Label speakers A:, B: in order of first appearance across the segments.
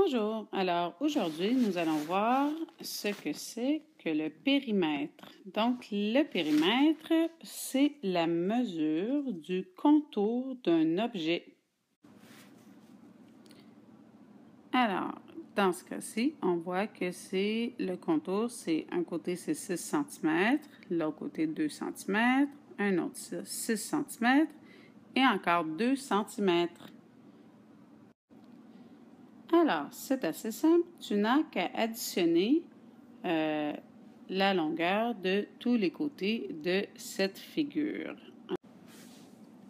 A: Bonjour, alors aujourd'hui nous allons voir ce que c'est que le périmètre. Donc le périmètre, c'est la mesure du contour d'un objet. Alors, dans ce cas-ci, on voit que c'est le contour, c'est un côté c'est 6 cm, l'autre côté 2 cm, un autre 6 cm et encore 2 cm. Alors, c'est assez simple. Tu n'as qu'à additionner la longueur de tous les côtés de cette figure.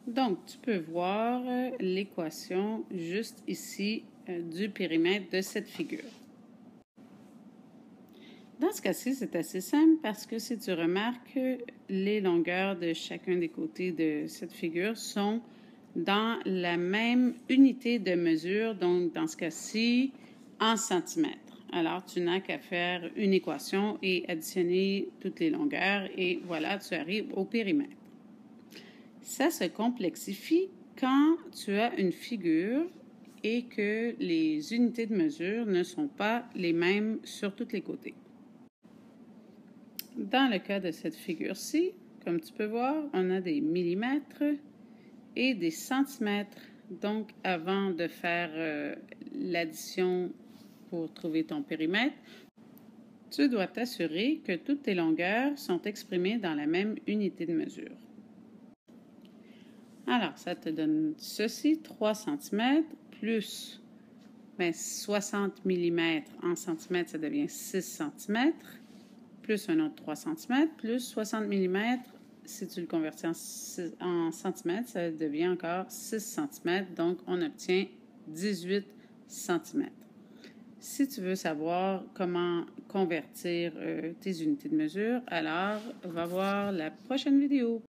A: Donc, tu peux voir l'équation juste ici du périmètre de cette figure. Dans ce cas-ci, c'est assez simple parce que si tu remarques, les longueurs de chacun des côtés de cette figure sont dans la même unité de mesure, donc dans ce cas-ci, en centimètres. Alors, tu n'as qu'à faire une équation et additionner toutes les longueurs et voilà, tu arrives au périmètre. Ça se complexifie quand tu as une figure et que les unités de mesure ne sont pas les mêmes sur tous les côtés. Dans le cas de cette figure-ci, comme tu peux voir, on a des millimètres et des centimètres. Donc, avant de faire l'addition pour trouver ton périmètre, tu dois t'assurer que toutes tes longueurs sont exprimées dans la même unité de mesure. Alors, ça te donne ceci, 3 cm plus 60 mm en centimètres, ça devient 6 cm, plus un autre 3 cm, plus 60 mm, si tu le convertis en centimètres, ça devient encore 6 cm, donc on obtient 18 cm. Si tu veux savoir comment convertir tes unités de mesure, alors va voir la prochaine vidéo.